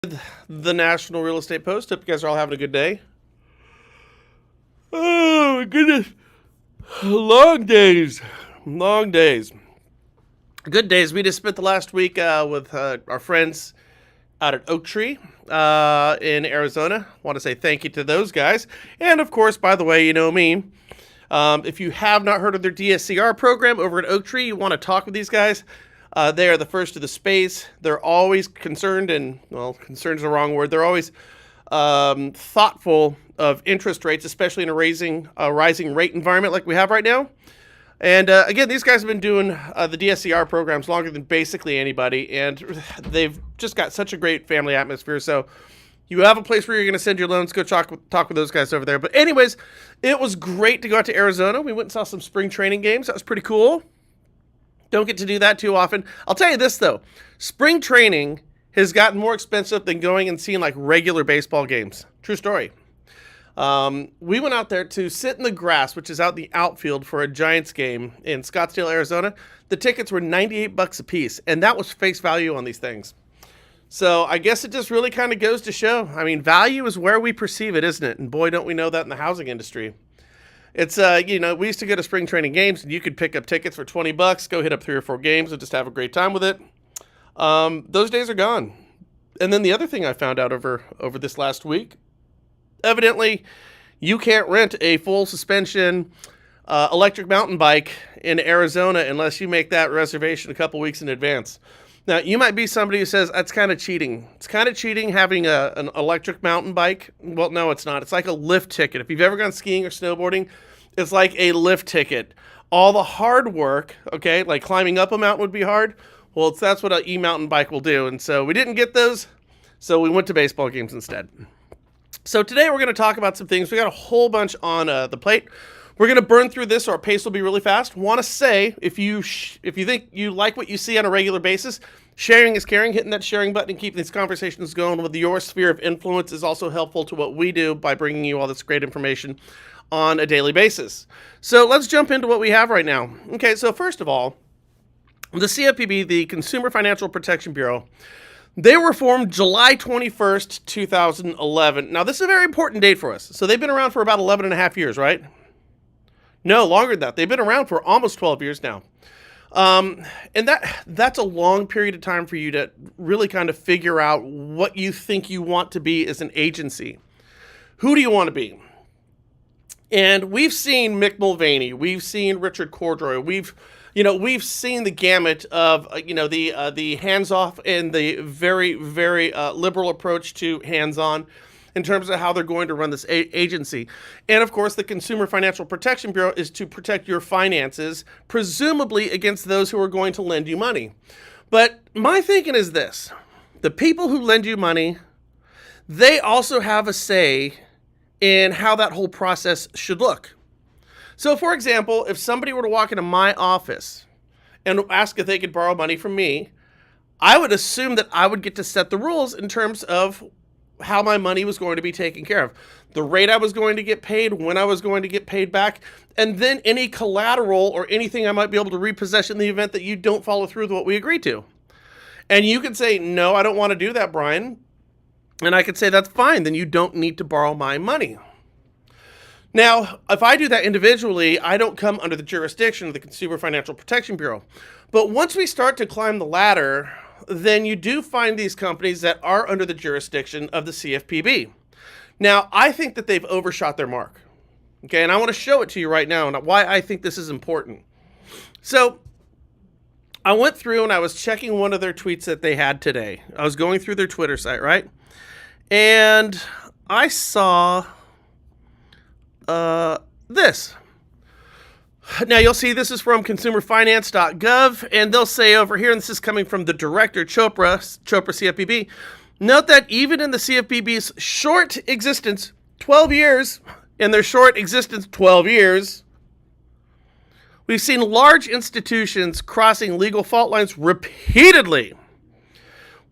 The National Real Estate Post. Hope you guys are all having a good day. Oh my goodness. Long days. Long days. Good days. We just spent the last week with our friends out at Oak Tree in Arizona. Want to say thank you to those guys. And of course, by the way, you know me. If you have not heard of their DSCR program over at Oak Tree, you want to talk with these guys. They are the first of the space. They're always concerned, and well, concerned is the wrong word. They're always thoughtful of interest rates, especially in a rising rate environment like we have right now. And again, these guys have been doing the DSCR programs longer than basically anybody, and they've just got such a great family atmosphere. So you have a place where you're going to send your loans. Go talk with those guys over there. But anyways, it was great to go out to Arizona. We went and saw some spring training games. That was pretty cool. Don't get to do that too often. I'll tell you this, though. Spring training has gotten more expensive than going and seeing like regular baseball games. True story. We went out there to sit in the grass, which is out in the outfield for a Giants game in Scottsdale, Arizona. The tickets were $98 a piece, and that was face value on these things. So I guess it just really kind of goes to show. I mean, value is where we perceive it, isn't it? And boy, don't we know that in the housing industry. It's, we used to go to spring training games, and you could pick up tickets for $20, go hit up 3 or 4 games, and just have a great time with it. Those days are gone. And then the other thing I found out over this last week, evidently, you can't rent a full suspension electric mountain bike in Arizona unless you make that reservation a couple weeks in advance. Now, you might be somebody who says, that's kind of cheating. It's kind of cheating having an electric mountain bike. Well, no, it's not. It's like a lift ticket. If you've ever gone skiing or snowboarding, it's like a lift ticket. All the hard work, okay, like climbing up a mountain would be hard. Well, that's what an e-mountain bike will do. And so we didn't get those, so we went to baseball games instead. So today we're going to talk about some things. We got a whole bunch on the plate. We're going to burn through this, so our pace will be really fast. Want to say, if you think you like what you see on a regular basis, sharing is caring. Hitting that sharing button and keeping these conversations going with your sphere of influence is also helpful to what we do by bringing you all this great information on a daily basis. So let's jump into what we have right now. Okay, so first of all, the CFPB, the Consumer Financial Protection Bureau, they were formed July 21st, 2011. Now, this is a very important date for us. So they've been around for about 11 and a half years, right? No, longer than that. They've been around for almost 12 years now. And that's a long period of time for you to really kind of figure out what you think you want to be as an agency. Who do you want to be? And we've seen Mick Mulvaney. We've seen Richard Cordray. We've seen the gamut of, the hands-off and the very, very liberal approach to hands-on in terms of how they're going to run this agency. And of course, the Consumer Financial Protection Bureau is to protect your finances, presumably against those who are going to lend you money. But my thinking is this: the people who lend you money, they also have a say in how that whole process should look. So for example, if somebody were to walk into my office and ask if they could borrow money from me, I would assume that I would get to set the rules in terms of how my money was going to be taken care of, the rate I was going to get paid, when I was going to get paid back, and then any collateral or anything I might be able to repossess in the event that you don't follow through with what we agreed to. And you could say, no, I don't want to do that, Brian. And I could say, that's fine, then you don't need to borrow my money. Now, if I do that individually, I don't come under the jurisdiction of the Consumer Financial Protection Bureau. But once we start to climb the ladder, then you do find these companies that are under the jurisdiction of the CFPB. Now, I think that they've overshot their mark. Okay, and I want to show it to you right now and why I think this is important. So, I went through and I was checking one of their tweets that they had today. I was going through their Twitter site, right? And I saw this. Now, you'll see this is from consumerfinance.gov, and they'll say over here, and this is coming from the director, Chopra CFPB, note that even in the CFPB's short existence, 12 years, we've seen large institutions crossing legal fault lines repeatedly.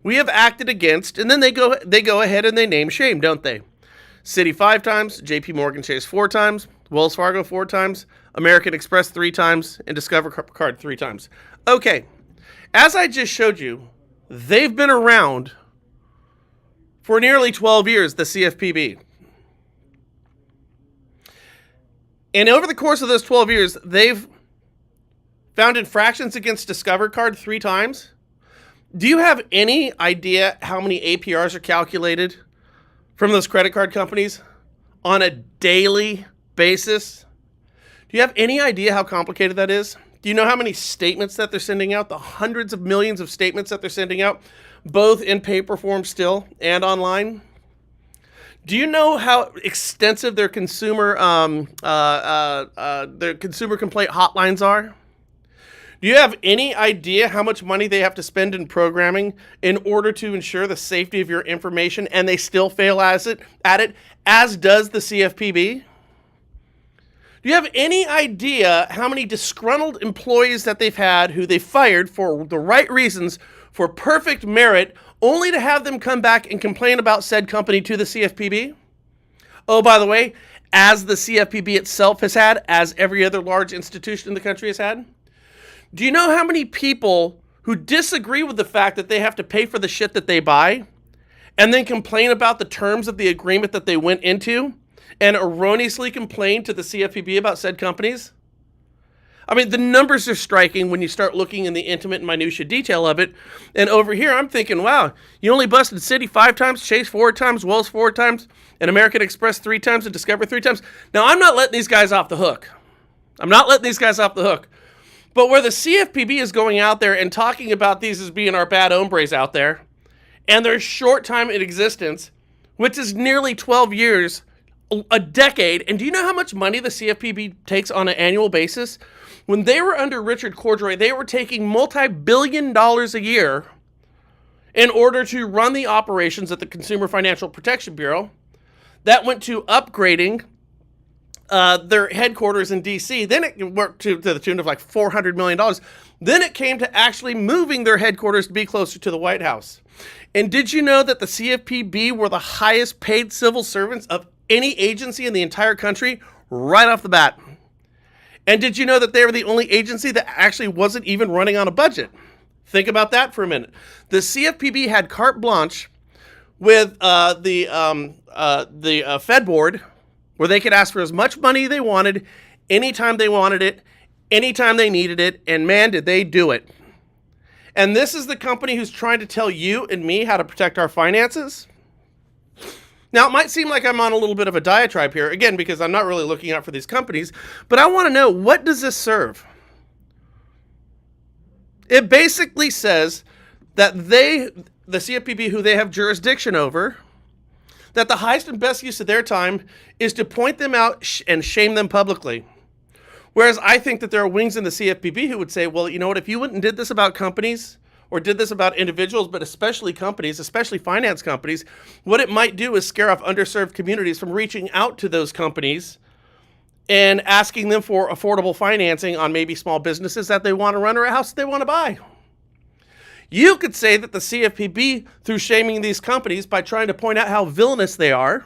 We have acted against, and then they go ahead and they name shame, don't they? Citi 5 times, JP Morgan Chase 4 times, Wells Fargo 4 times, American Express 3 times, and Discover Card 3 times. Okay, as I just showed you, they've been around for nearly 12 years, the CFPB. And over the course of those 12 years, they've found infractions against Discover Card 3 times. Do you have any idea how many APRs are calculated from those credit card companies on a daily basis? Do you have any idea how complicated that is? Do you know how many statements that they're sending out? The hundreds of millions of statements that they're sending out, both in paper form still and online? Do you know how extensive their consumer complaint hotlines are? Do you have any idea how much money they have to spend in programming in order to ensure the safety of your information, and they still fail at it, as does the CFPB? Do you have any idea how many disgruntled employees that they've had who they fired for the right reasons, for perfect merit, only to have them come back and complain about said company to the CFPB? Oh, by the way, as the CFPB itself has had, as every other large institution in the country has had? Do you know how many people who disagree with the fact that they have to pay for the shit that they buy and then complain about the terms of the agreement that they went into and erroneously complain to the CFPB about said companies? I mean, the numbers are striking when you start looking in the intimate and minutiae detail of it. And over here, I'm thinking, wow, you only busted Citi 5 times, Chase 4 times, Wells 4 times, and American Express 3 times, and Discover 3 times. Now, I'm not letting these guys off the hook. But where the CFPB is going out there and talking about these as being our bad hombres out there, and their short time in existence, which is nearly 12 years, a decade, and do you know how much money the CFPB takes on an annual basis? When they were under Richard Cordray, they were taking multi-billion dollars a year in order to run the operations at the Consumer Financial Protection Bureau. That went to upgrading their headquarters in D.C. Then it worked to the tune of like $400 million. Then it came to actually moving their headquarters to be closer to the White House. And did you know that the CFPB were the highest paid civil servants of any agency in the entire country right off the bat? And did you know that they were the only agency that actually wasn't even running on a budget? Think about that for a minute. The CFPB had carte blanche with the Fed board, where they could ask for as much money they wanted, anytime they wanted it, anytime they needed it, and man, did they do it. And this is the company who's trying to tell you and me how to protect our finances? Now, it might seem like I'm on a little bit of a diatribe here, again, because I'm not really looking out for these companies, but I want to know, what does this serve? It basically says that the CFPB, who they have jurisdiction over, that the highest and best use of their time is to point them out and shame them publicly. Whereas I think that there are wings in the CFPB who would say, well, you know what, if you went and did this about companies, or did this about individuals, but especially companies, especially finance companies, what it might do is scare off underserved communities from reaching out to those companies and asking them for affordable financing on maybe small businesses that they want to run or a house that they want to buy. You could say that the CFPB, through shaming these companies by trying to point out how villainous they are,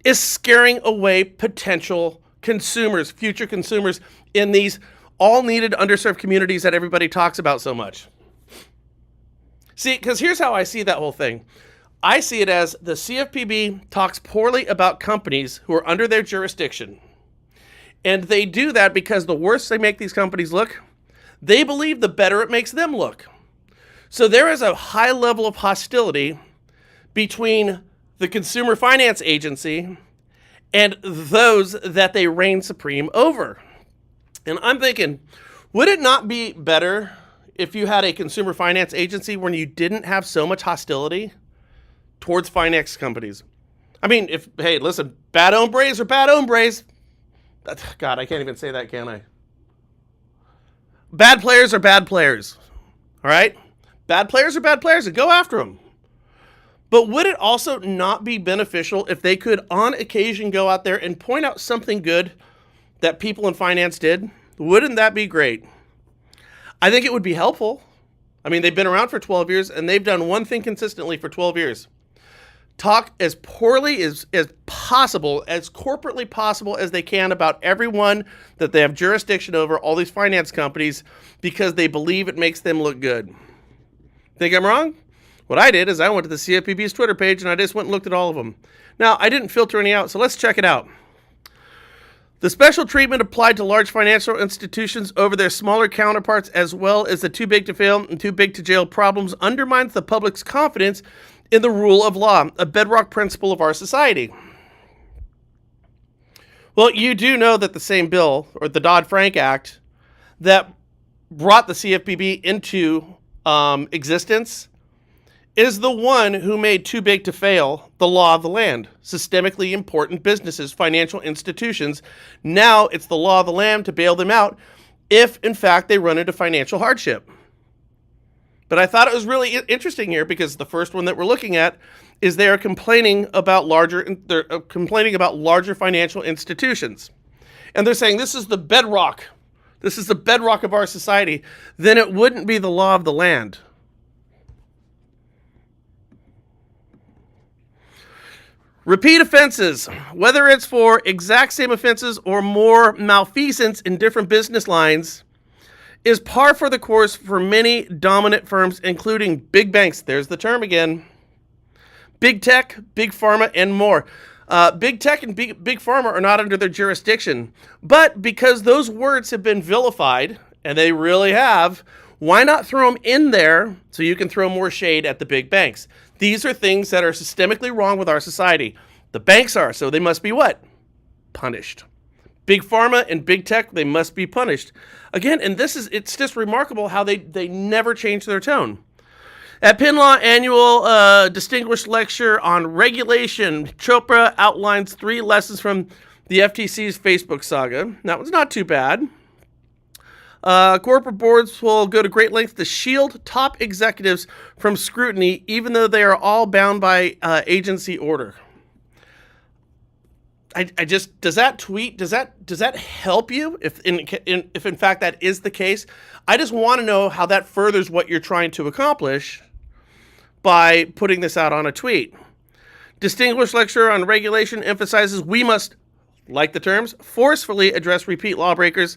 is scaring away potential consumers, future consumers in these all-needed underserved communities that everybody talks about so much. See, because here's how I see that whole thing. I see it as the CFPB talks poorly about companies who are under their jurisdiction. And they do that because the worse they make these companies look, they believe the better it makes them look. So there is a high level of hostility between the Consumer Finance Agency and those that they reign supreme over. And I'm thinking, would it not be better if you had a Consumer Finance Agency when you didn't have so much hostility towards finance companies? I mean, hey, listen, bad hombres are bad hombres. God, I can't even say that, can I? Bad players are bad players, all right? Bad players are bad players, and go after them. But would it also not be beneficial if they could, on occasion, go out there and point out something good that people in finance did? Wouldn't that be great? I think it would be helpful. I mean, they've been around for 12 years, and they've done one thing consistently for 12 years. Talk as poorly as possible, as corporately possible as they can about everyone that they have jurisdiction over, all these finance companies, because they believe it makes them look good. Think I'm wrong? What I did is I went to the CFPB's Twitter page and I just went and looked at all of them. Now, I didn't filter any out, so let's check it out. The special treatment applied to large financial institutions over their smaller counterparts, as well as the too big to fail and too big to jail problems, undermines the public's confidence in the rule of law, a bedrock principle of our society. Well, you do know that the same bill, or the Dodd-Frank Act, that brought the CFPB into existence is the one who made too big to fail the law of the land. Systemically important businesses, financial institutions. Now it's the law of the land to bail them out if, in fact, they run into financial hardship. But I thought it was really interesting here because the first one that we're looking at is they are complaining about larger financial institutions. And they're saying this is the bedrock. This is the bedrock of our society. Then it wouldn't be the law of the land. Repeat offenses, whether it's for exact same offenses or more malfeasance in different business lines, is par for the course for many dominant firms, including big banks. There's the term again. Big tech, big pharma, and more. Big tech and big pharma are not under their jurisdiction. But because those words have been vilified, and they really have, why not throw them in there so you can throw more shade at the big banks? These are things that are systemically wrong with our society. The banks are, so they must be what? Punished. Big pharma and big tech, they must be punished. Again, and it's just remarkable how they never change their tone. At Penn Law Annual Distinguished Lecture on Regulation, Chopra outlines 3 lessons from the FTC's Facebook saga. That was not too bad. Corporate boards will go to great lengths to shield top executives from scrutiny, even though they are all bound by agency order. Does that help you if in fact that is the case? I just want to know how that furthers what you're trying to accomplish by putting this out on a tweet. Distinguished Lecturer on Regulation emphasizes we must, like the terms, forcefully address repeat lawbreakers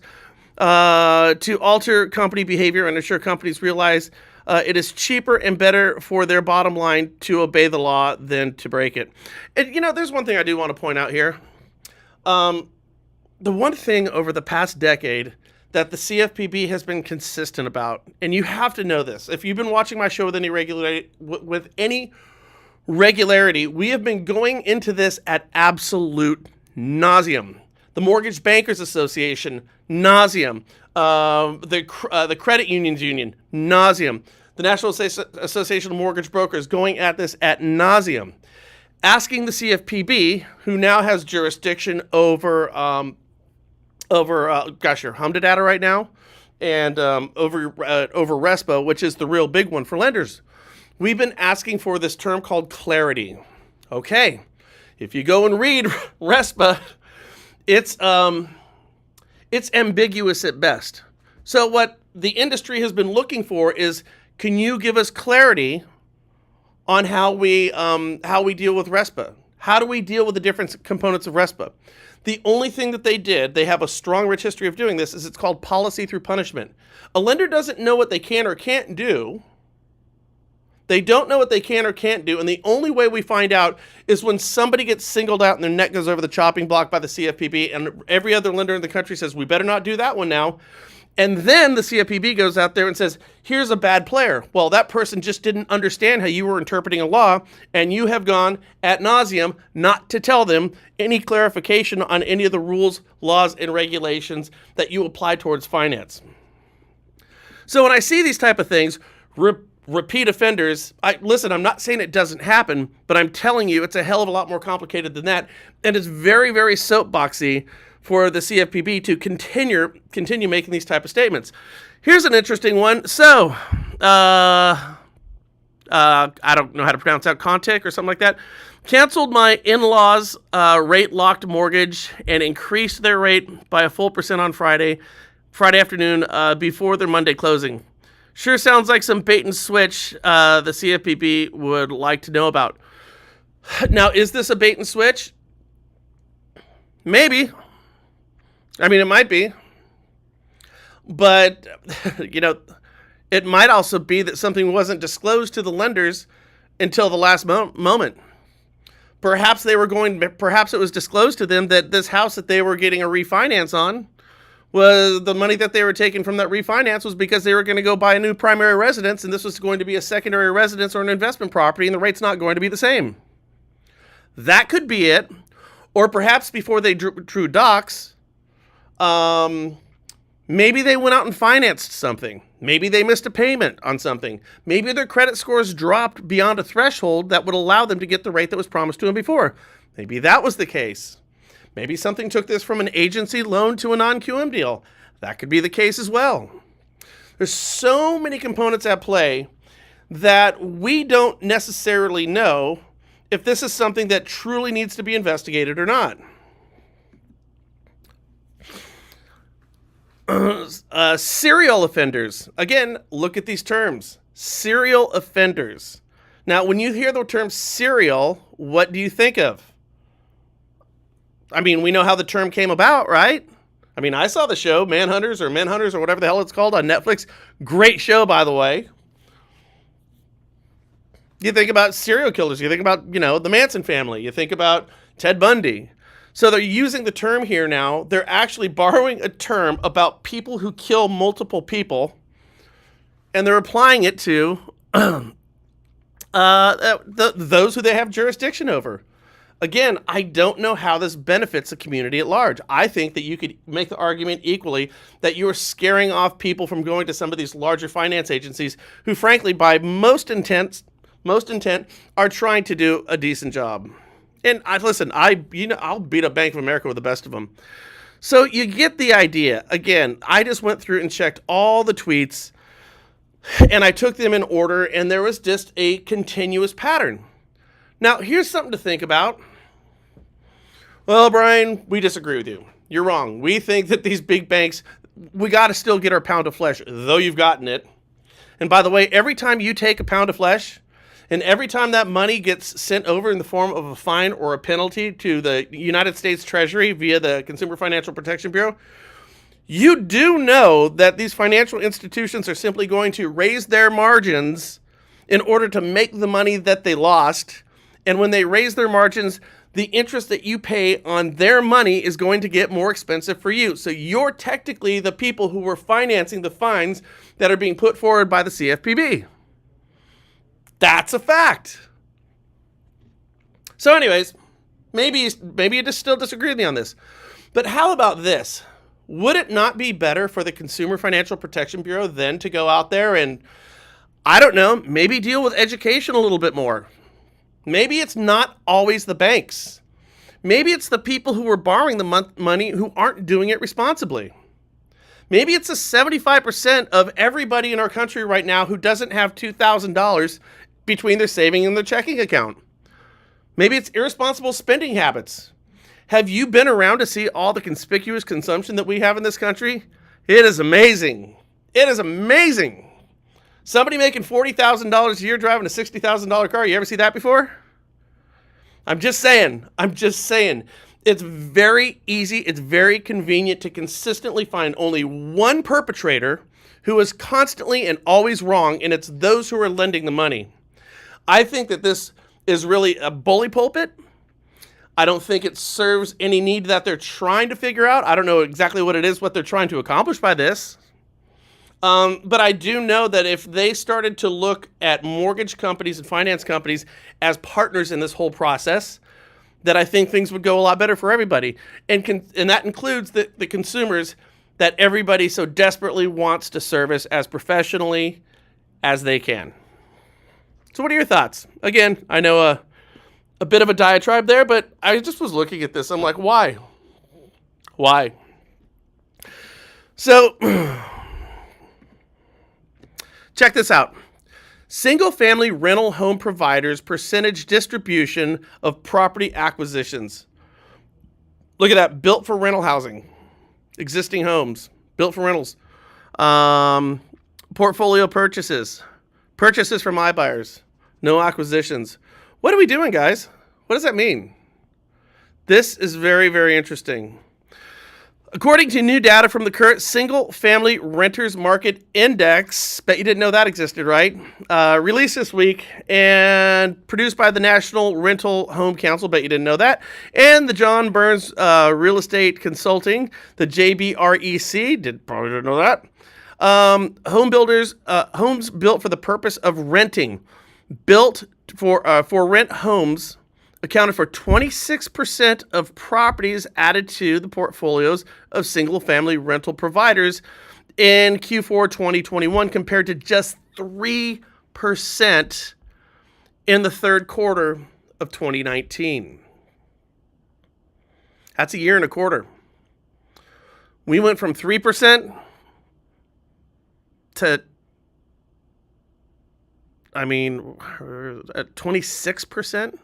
to alter company behavior and ensure companies realize it is cheaper and better for their bottom line to obey the law than to break it. And, there's one thing I do want to point out here. The one thing over the past decade that the CFPB has been consistent about, and you have to know this, if you've been watching my show with any regularity, we have been going into this at absolute nauseum. The Mortgage Bankers Association, nauseum. The Credit Unions Union, nauseum. The National Association of Mortgage Brokers going at this at nauseum. Asking the CFPB, who now has jurisdiction over your HMDA right now, and over RESPA, which is the real big one for lenders. We've been asking for this term called clarity. Okay, if you go and read RESPA, it's ambiguous at best. So what the industry has been looking for is, can you give us clarity on how we deal with RESPA? How do we deal with the different components of RESPA? The only thing that they did, they have a strong, rich history of doing this, is it's called policy through punishment. A lender doesn't know what they can or can't do. They don't know what they can or can't do, and the only way we find out is when somebody gets singled out and their neck goes over the chopping block by the CFPB, and every other lender in the country says, we better not do that one now. And then the CFPB goes out there and says, here's a bad player. Well, that person just didn't understand how you were interpreting a law, and you have gone ad nauseum not to tell them any clarification on any of the rules, laws, and regulations that you apply towards finance. So when I see these type of things, repeat offenders, I'm not saying it doesn't happen, but I'm telling you it's a hell of a lot more complicated than that, and it's very, very soapboxy for the CFPB to continue making these type of statements. Here's an interesting one. So, I don't know how to pronounce that, Contic or something like that, canceled my in-laws' rate-locked mortgage and increased their rate by a full % on Friday afternoon before their Monday closing. Sure sounds like some bait and switch the CFPB would like to know about. Now, is this a bait and switch? Maybe. I mean, it might be. But, it might also be that something wasn't disclosed to the lenders until the last moment. Perhaps it was disclosed to them that this house that they were getting a refinance on was the money that they were taking from that refinance was because they were going to go buy a new primary residence, and this was going to be a secondary residence or an investment property, and the rate's not going to be the same. That could be it. Or perhaps before they drew docs, maybe they went out and financed something. Maybe they missed a payment on something. Maybe their credit scores dropped beyond a threshold that would allow them to get the rate that was promised to them before. Maybe that was the case. Maybe something took this from an agency loan to a non-QM deal. That could be the case as well. There's so many components at play that we don't necessarily know if this is something that truly needs to be investigated or not. Serial offenders. Again, look at these terms. Serial offenders. Now, when you hear the term serial, what do you think of? I mean, we know how the term came about, right? I mean, I saw the show, Manhunters or whatever the hell it's called on Netflix. Great show, by the way. You think about serial killers. You think about, the Manson family. You think about Ted Bundy. So they're using the term here now. They're actually borrowing a term about people who kill multiple people, and they're applying it to those who they have jurisdiction over. Again, I don't know how this benefits the community at large. I think that you could make the argument equally that you are scaring off people from going to some of these larger finance agencies who, frankly, by most intent, are trying to do a decent job. And I'll beat up Bank of America with the best of them. So you get the idea. Again, I just went through and checked all the tweets, and I took them in order, and there was just a continuous pattern. Now, here's something to think about. Well, Brian, we disagree with you. You're wrong. We think that these big banks, we got to still get our pound of flesh, though you've gotten it. And by the way, every time you take a pound of flesh, and every time that money gets sent over in the form of a fine or a penalty to the United States Treasury via the Consumer Financial Protection Bureau, you do know that these financial institutions are simply going to raise their margins in order to make the money that they lost. And when they raise their margins, the interest that you pay on their money is going to get more expensive for you. So you're technically the people who were financing the fines that are being put forward by the CFPB. That's a fact. So anyways, maybe you just still disagree with me on this. But how about this? Would it not be better for the Consumer Financial Protection Bureau then to go out there and, I don't know, maybe deal with education a little bit more? Maybe it's not always the banks. Maybe it's the people who are borrowing the money who aren't doing it responsibly. Maybe it's the 75% of everybody in our country right now who doesn't have $2,000 between their saving and their checking account. Maybe it's irresponsible spending habits. Have you been around to see all the conspicuous consumption that we have in this country? It is amazing. It is amazing. Somebody making $40,000 a year driving a $60,000 car. You ever see that before? I'm just saying. It's very easy. It's very convenient to consistently find only one perpetrator who is constantly and always wrong, and it's those who are lending the money. I think that this is really a bully pulpit. I don't think it serves any need that they're trying to figure out. I don't know exactly what it is, what they're trying to accomplish by this. But I do know that if they started to look at mortgage companies and finance companies as partners in this whole process, that I think things would go a lot better for everybody. And that includes the consumers that everybody so desperately wants to service as professionally as they can. So what are your thoughts? Again, I know a bit of a diatribe there, but I just was looking at this. I'm like, why? Why? So check this out. Single-family rental home providers percentage distribution of property acquisitions. Look at that. Built for rental housing. Existing homes. Built for rentals. Portfolio purchases. Purchases from iBuyers. No acquisitions. What are we doing, guys? What does that mean? This is very, very interesting. According to new data from the current single-family renters market index, bet you didn't know that existed, right? Released this week and produced by the National Rental Home Council, bet you didn't know that, and the John Burns Real Estate Consulting, the JBREC, probably didn't know that. Home builders, homes built for the purpose of renting, built for rent homes, accounted for 26% of properties added to the portfolios of single-family rental providers in Q4 2021 compared to just 3% in the third quarter of 2019. That's a year and a quarter. We went from 3% to, at 26%.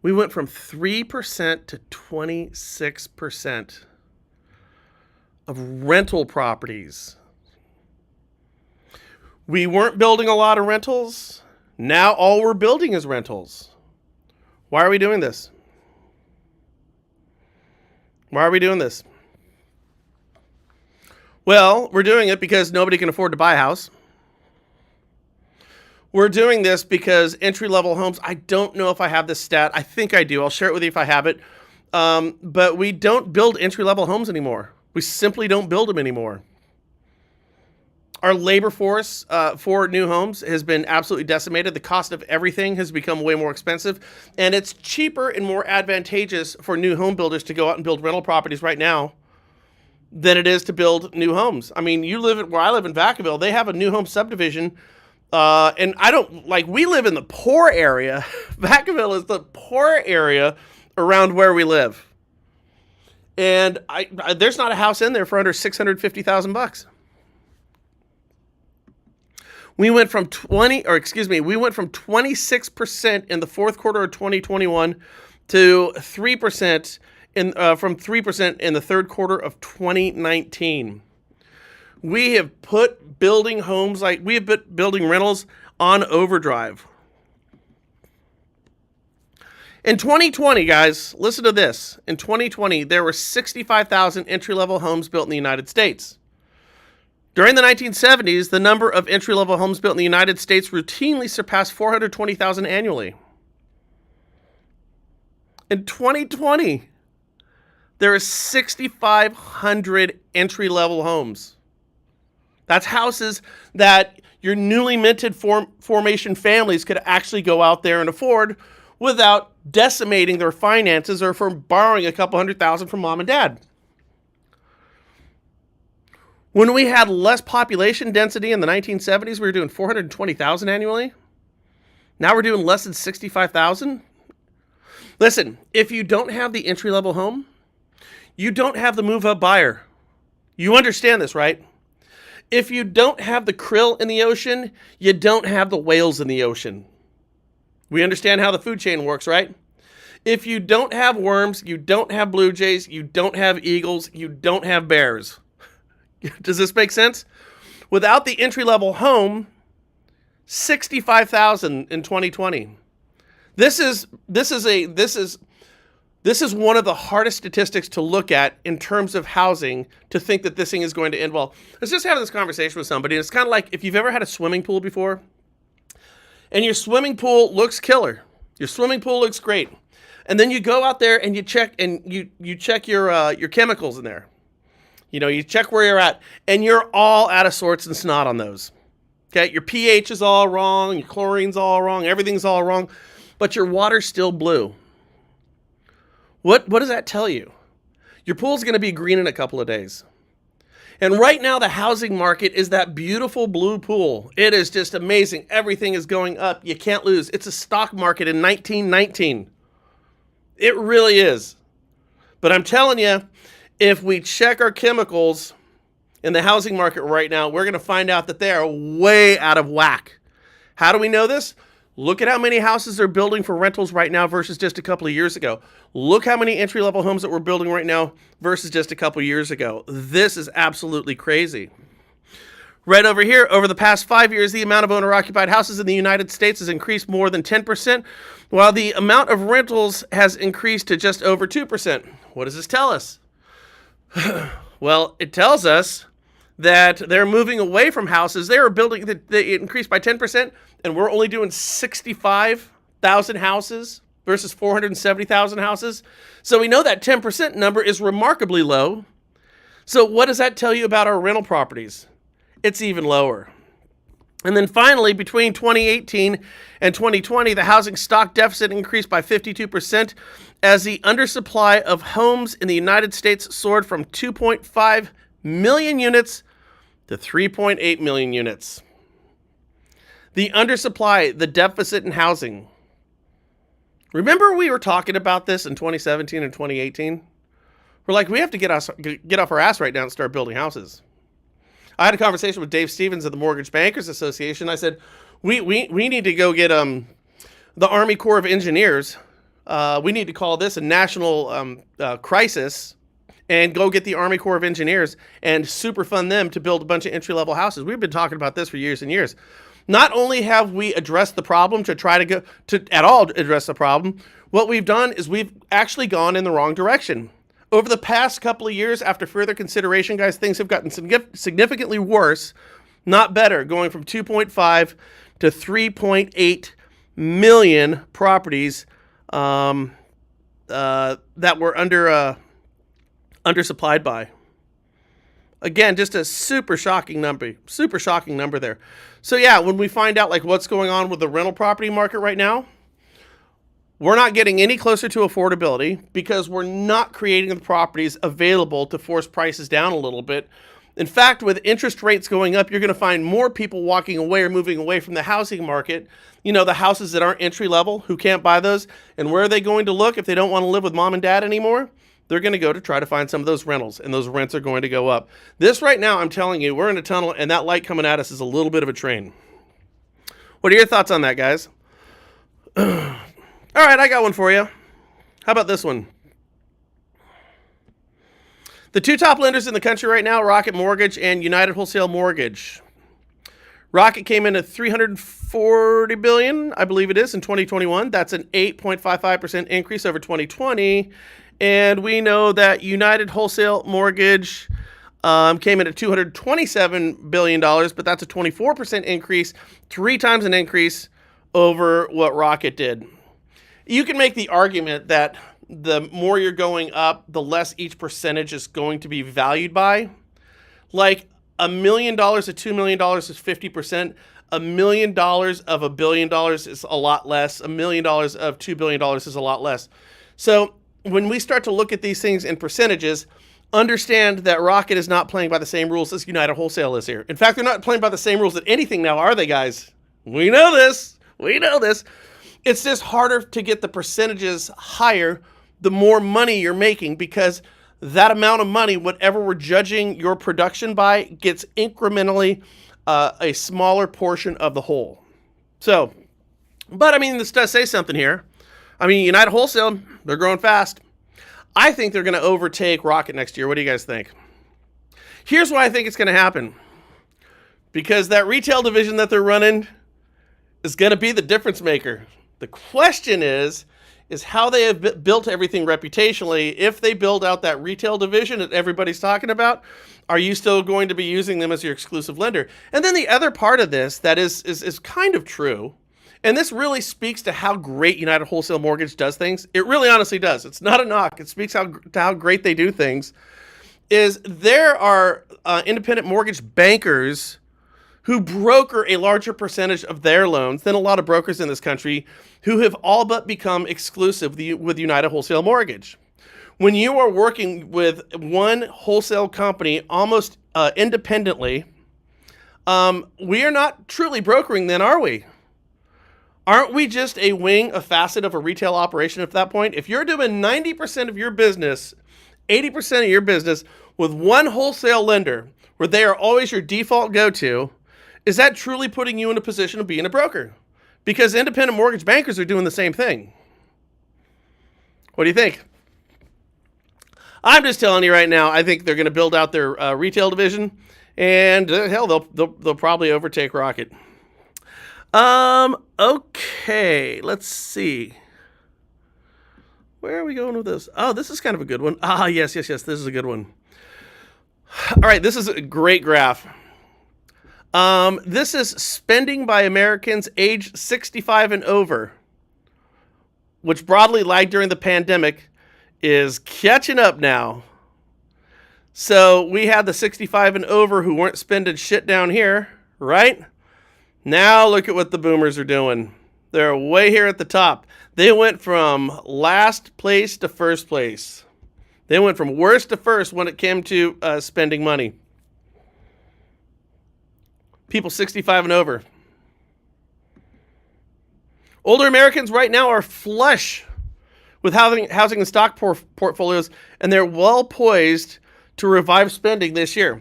We went from 3% to 26% of rental properties. We weren't building a lot of rentals. Now all we're building is rentals. Why are we doing this? Why are we doing this? Well, we're doing it because nobody can afford to buy a house. We're doing this because entry-level homes, I don't know if I have this stat. I think I do. I'll share it with you if I have it. But we don't build entry-level homes anymore. We simply don't build them anymore. Our labor force for new homes has been absolutely decimated. The cost of everything has become way more expensive. And it's cheaper and more advantageous for new home builders to go out and build rental properties right now than it is to build new homes. I mean, where I live in Vacaville, they have a new home subdivision. And we live in the poor area. Vacaville is the poor area around where we live. And there's not a house in there for under $650,000. We went from 26% in the fourth quarter of 2021 to 3% from 3% in the third quarter of 2019. We have put building rentals on overdrive. In 2020, guys, listen to this. In 2020, there were 65,000 entry-level homes built in the United States. During the 1970s, the number of entry-level homes built in the United States routinely surpassed 420,000 annually. In 2020, there are 6,500 entry-level homes. That's houses that your newly minted formation families could actually go out there and afford without decimating their finances or from borrowing a couple $100,000 from mom and dad. When we had less population density in the 1970s, we were doing 420,000 annually. Now we're doing less than 65,000. Listen, if you don't have the entry-level home, you don't have the move-up buyer. You understand this, right? If you don't have the krill in the ocean, you don't have the whales in the ocean. We understand how the food chain works, right? If you don't have worms, you don't have blue jays, you don't have eagles, you don't have bears. Does this make sense? Without the entry-level home, 65,000 in 2020. This is one of the hardest statistics to look at in terms of housing, to think that this thing is going to end well. I was just having this conversation with somebody, and it's kind of like if you've ever had a swimming pool before, and your swimming pool looks killer. Your swimming pool looks great. And then you go out there and you check your chemicals in there. You check where you're at, and you're all out of sorts and snot on those. Okay, your pH is all wrong, your chlorine's all wrong, everything's all wrong, but your water's still blue. What does that tell you? Your pool's going to be green in a couple of days. And right now, the housing market is that beautiful blue pool. It is just amazing. Everything is going up. You can't lose. It's a stock market in 1919. It really is. But I'm telling you, if we check our chemicals in the housing market right now, we're going to find out that they are way out of whack. How do we know this? Look at how many houses they're building for rentals right now versus just a couple of years ago. Look how many entry-level homes that we're building right now versus just a couple of years ago. This is absolutely crazy. Right over here, over the past 5 years, the amount of owner-occupied houses in the United States has increased more than 10%, while the amount of rentals has increased to just over 2%. What does this tell us? Well, it tells us that they're moving away from houses. They are building, they increased by 10%, and we're only doing 65,000 houses versus 470,000 houses. So we know that 10% number is remarkably low. So what does that tell you about our rental properties? It's even lower. And then finally, between 2018 and 2020, the housing stock deficit increased by 52% as the undersupply of homes in the United States soared from 2.5 million units to 3.8 million units. The undersupply, the deficit in housing. Remember we were talking about this in 2017 and 2018? We're like, we have to get off our ass right now and start building houses. I had a conversation with Dave Stevens of the Mortgage Bankers Association. I said, we need to go get the Army Corps of Engineers. We need to call this a national crisis and go get the Army Corps of Engineers and super fund them to build a bunch of entry-level houses. We've been talking about this for years and years. Not only have we addressed the problem to try to go to at all address the problem, what we've done is we've actually gone in the wrong direction. Over the past couple of years, after further consideration, guys, things have gotten significantly worse, not better, going from 2.5 to 3.8 million properties that were undersupplied by. Again, just a super shocking number there. So yeah, when we find out like what's going on with the rental property market right now, we're not getting any closer to affordability because we're not creating the properties available to force prices down a little bit. In fact, with interest rates going up, you're going to find more people walking away or moving away from the housing market. You know, the houses that aren't entry level, who can't buy those. And where are they going to look if they don't want to live with mom and dad anymore? They're going to go to try to find some of those rentals, and those rents are going to go up. This right now, I'm telling you, we're in a tunnel, and that light coming at us is a little bit of a train. What are your thoughts on that, guys? All right, I got one for you. How about this one? The two top lenders in the country right now, Rocket Mortgage and United Wholesale Mortgage. Rocket came in at $340 billion, I believe it is, in 2021. That's an 8.55% increase over 2020. And we know that United Wholesale Mortgage came in at $227 billion, but that's a 24% increase, 3 times an increase over what Rocket did. You can make the argument that the more you're going up, the less each percentage is going to be valued by. Like $1 million to $2 million is 50%. $1 million of $1 billion is a lot less. $1 million of $2 billion is a lot less. So when we start to look at these things in percentages, understand that Rocket is not playing by the same rules as United Wholesale is here. In fact, they're not playing by the same rules at anything now, are they, guys? We know this. We know this. It's just harder to get the percentages higher the more money you're making, because that amount of money, whatever we're judging your production by, gets incrementally a smaller portion of the whole. So, but I mean, this does say something here. I mean, United Wholesale, they're growing fast. I think they're going to overtake Rocket next year. What do you guys think? Here's why I think it's going to happen. Because that retail division that they're running is going to be the difference maker. The question is how they have built everything reputationally. If they build out that retail division that everybody's talking about, are you still going to be using them as your exclusive lender? And then the other part of this that is kind of true, and this really speaks to how great United Wholesale Mortgage does things. It really honestly does. It's not a knock. It speaks to how great they do things. Is there are independent mortgage bankers who broker a larger percentage of their loans than a lot of brokers in this country, who have all but become exclusive with United Wholesale Mortgage. When you are working with one wholesale company almost independently, we are not truly brokering then, are we? Aren't we just a wing, a facet of a retail operation at that point? If you're doing 90% of your business, 80% of your business with one wholesale lender, where they are always your default go-to, is that truly putting you in a position of being a broker? Because independent mortgage bankers are doing the same thing. What do you think? I'm just telling you right now, I think they're going to build out their retail division, and hell, they'll probably overtake Rocket. Okay, let's see. Where are we going with this? Oh, this is kind of a good one. Yes, this is a good one. All right, this is a great graph. This is spending by Americans age 65 and over, which broadly lagged during the pandemic, is catching up now. So we had the 65 and over who weren't spending shit down here, right? Now look at what the boomers are doing. They're way here at the top. They went from last place to first place. They went from worst to first when it came to spending money. People 65 and over. Older Americans right now are flush with housing and stock portfolios, and they're well poised to revive spending this year.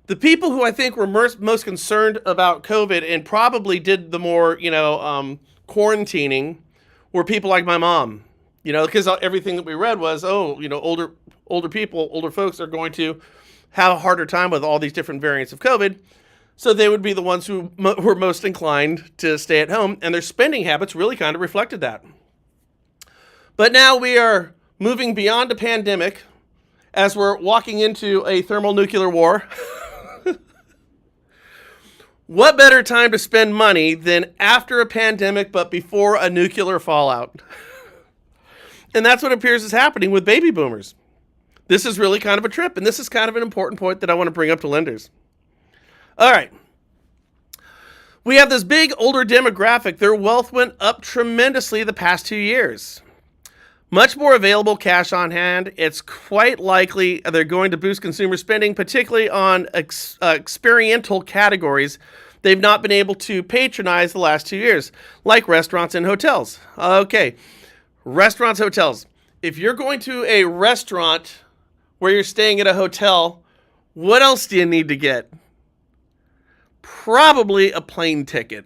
The people who I think were most concerned about COVID and probably did the more, quarantining were people like my mom. Because everything that we read was, older people, older folks are going to have a harder time with all these different variants of COVID. So they would be the ones who were most inclined to stay at home, and their spending habits really kind of reflected that. But now we are moving beyond a pandemic as we're walking into a thermonuclear war. What better time to spend money than after a pandemic but before a nuclear fallout? And that's what appears is happening with baby boomers. This is really kind of a trip, and this is kind of an important point that I want to bring up to lenders. All right. We have this big older demographic. Their wealth went up tremendously the past 2 years. Much more available cash on hand. It's quite likely they're going to boost consumer spending, particularly on experiential categories they've not been able to patronize the last 2 years, like restaurants and hotels. Okay, restaurants, hotels. If you're going to a restaurant where you're staying at a hotel, what else do you need to get? Probably a plane ticket.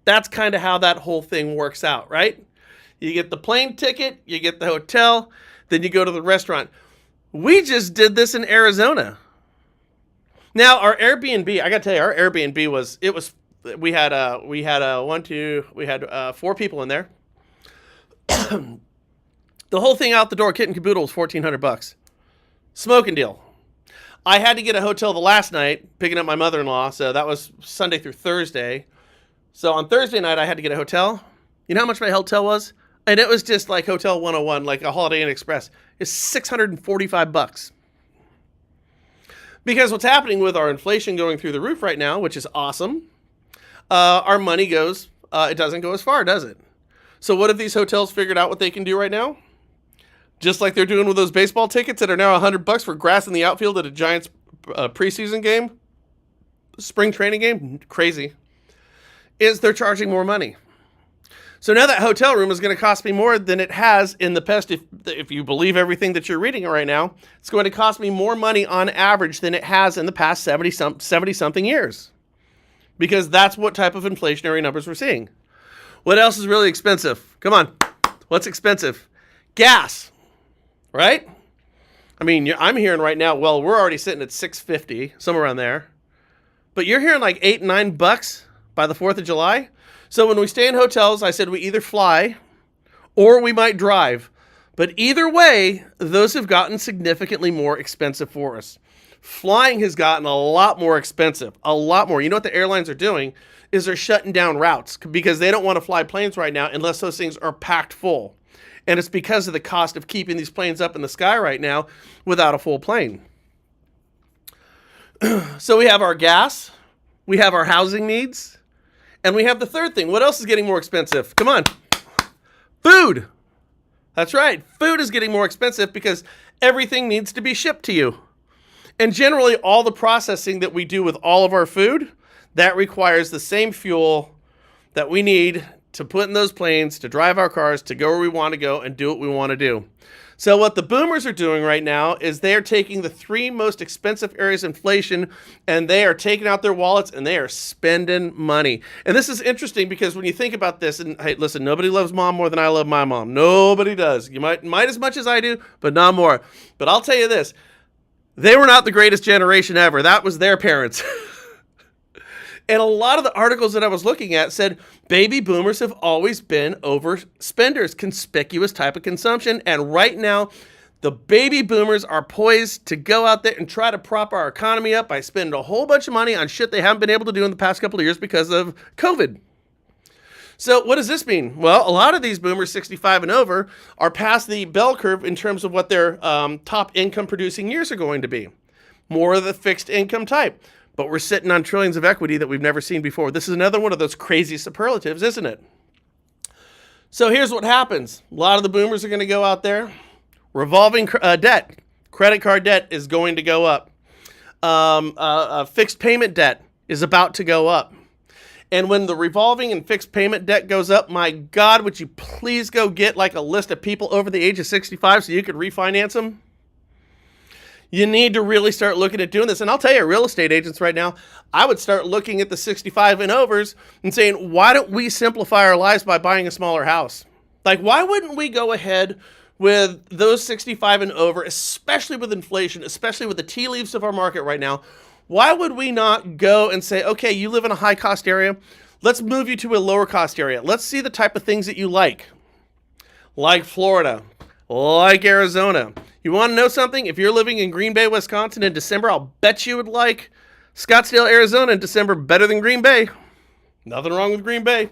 That's kind of how that whole thing works out, right? You get the plane ticket, you get the hotel, then you go to the restaurant. We just did this in Arizona. Now, our Airbnb, I got to tell you, our Airbnb we had 4 people in there. The whole thing out the door, kit and caboodle, was $1,400. Smoking deal. I had to get a hotel the last night, picking up my mother-in-law, so that was Sunday through Thursday. So on Thursday night, I had to get a hotel. You know how much my hotel was? And it was just like Hotel 101, like a Holiday Inn Express. It's $645. Because what's happening with our inflation going through the roof right now, which is awesome, our money goes, it doesn't go as far, does it? So what have these hotels figured out what they can do right now? Just like they're doing with those baseball tickets that are now $100 for grass in the outfield at a Giants preseason game, spring training game, crazy, is they're charging more money. So now that hotel room is going to cost me more than it has in the past. If you believe everything that you're reading right now, it's going to cost me more money on average than it has in the past 70-something years. Because that's what type of inflationary numbers we're seeing. What else is really expensive? Come on. What's expensive? Gas. Right? I mean, I'm hearing right now, well, we're already sitting at $6.50, somewhere around there. But you're hearing like $8-9 by the 4th of July. So when we stay in hotels, I said we either fly or we might drive. But either way, those have gotten significantly more expensive for us. Flying has gotten a lot more expensive, a lot more. You know what the airlines are doing is they're shutting down routes because they don't want to fly planes right now unless those things are packed full. And it's because of the cost of keeping these planes up in the sky right now without a full plane. So we have our gas, we have our housing needs, and we have the third thing. What else is getting more expensive? Come on. Food. That's right. Food is getting more expensive because everything needs to be shipped to you. And generally, all the processing that we do with all of our food, that requires the same fuel that we need to put in those planes, to drive our cars, to go where we want to go and do what we want to do. So what the boomers are doing right now is they are taking the 3 most expensive areas of inflation and they are taking out their wallets and they are spending money. And this is interesting because when you think about this, and hey, listen, nobody loves mom more than I love my mom. Nobody does. You might as much as I do, but not more. But I'll tell you this, they were not the greatest generation ever. That was their parents. And a lot of the articles that I was looking at said baby boomers have always been overspenders, conspicuous type of consumption. And right now, The baby boomers are poised to go out there and try to prop our economy up by spending a whole bunch of money on shit they haven't been able to do in the past couple of years because of COVID. So what does this mean? Well, a lot of these boomers 65 and over are past the bell curve in terms of what their top income producing years are going to be. More of the fixed income type. But we're sitting on trillions of equity that we've never seen before. This is another one of those crazy superlatives, isn't it? So here's what happens. A lot of the boomers are going to go out there. Revolving debt, credit card debt is going to go up. Fixed payment debt is about to go up. And when the revolving and fixed payment debt goes up, my God, would you please go get like a list of people over the age of 65 so you could refinance them? You need to really start looking at doing this. And I'll tell you, real estate agents right now, I would start looking at the 65 and overs and saying, why don't we simplify our lives by buying a smaller house? Like, why wouldn't we go ahead with those 65 and over, especially with inflation, especially with the tea leaves of our market right now? Why would we not go and say, okay, you live in a high cost area. Let's move you to a lower cost area. Let's see the type of things that you like Florida, like Arizona. You want to know something? If you're living in Green Bay, Wisconsin in December, I'll bet you would like Scottsdale, Arizona in December better than Green Bay. Nothing wrong with Green Bay.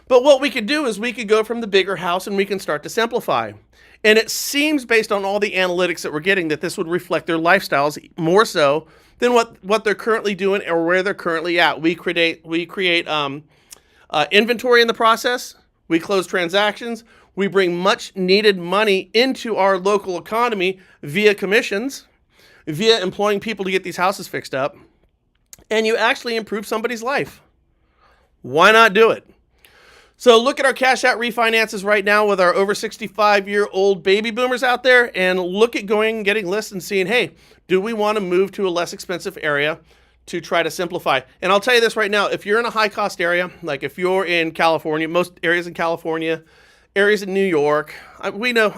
But what we could do is we could go from the bigger house and we can start to simplify. And it seems based on all the analytics that we're getting that this would reflect their lifestyles more so than what they're currently doing or where they're currently at. We create inventory in the process. We close transactions. We bring much needed money into our local economy via commissions, via employing people to get these houses fixed up. And you actually improve somebody's life. Why not do it? So look at our cash out refinances right now with our over 65-year-old baby boomers out there, and look at going and getting lists and seeing, hey, do we want to move to a less expensive area to try to simplify? And I'll tell you this right now, if you're in a high cost area, like if you're in California, most areas in California, areas in New York, we know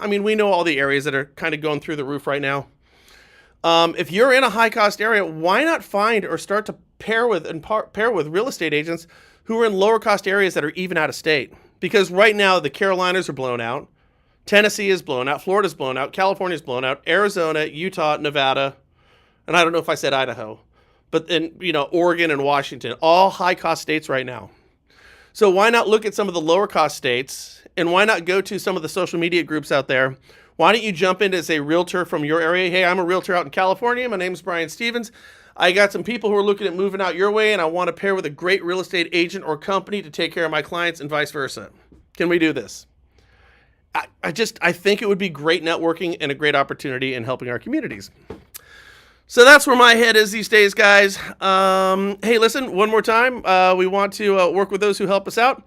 all the areas that are kind of going through the roof right now. If you're in a high cost area, why not find or start to pair with real estate agents who are in lower cost areas that are even out of state? Because right now the Carolinas are blown out, Tennessee is blown out, Florida's blown out, California's blown out, Arizona, Utah, Nevada, and I don't know if I said Idaho, but in Oregon and Washington, all high cost states right now. So why not look at some of the lower cost states, and why not go to some of the social media groups out there? Why don't you jump in as a realtor from your area? Hey, I'm a realtor out in California. My name is Brian Stevens. I got some people who are looking at moving out your way, and I want to pair with a great real estate agent or company to take care of my clients and vice versa. Can we do this? I think it would be great networking and a great opportunity in helping our communities. So that's where my head is these days, guys. Hey, listen, one more time. We want to work with those who help us out.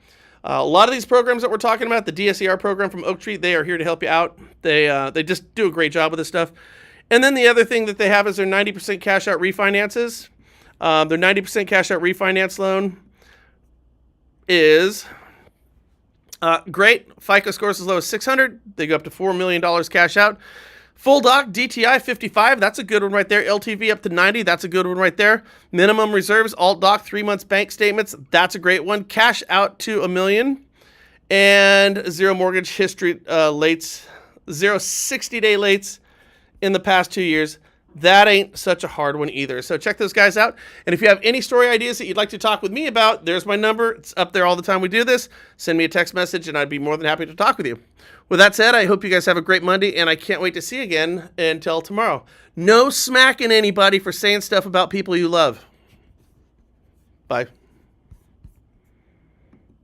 A lot of these programs that we're talking about, the DSER program from Oak Tree, they are here to help you out. They just do a great job with this stuff. And then the other thing that they have is their 90% cash out refinances. Their 90% cash out refinance loan is great. FICO scores as low as 600. They go up to $4 million cash out. Full doc, DTI 55, that's a good one right there. LTV up to 90, that's a good one right there. Minimum reserves, alt doc, 3 months bank statements, that's a great one. Cash out to $1 million. And zero mortgage history lates, zero 60-day lates in the past 2 years. That ain't such a hard one either. So check those guys out. And if you have any story ideas that you'd like to talk with me about, there's my number. It's up there all the time we do this. Send me a text message and I'd be more than happy to talk with you. With that said, I hope you guys have a great Monday, and I can't wait to see you again until tomorrow. No smacking anybody for saying stuff about people you love. Bye.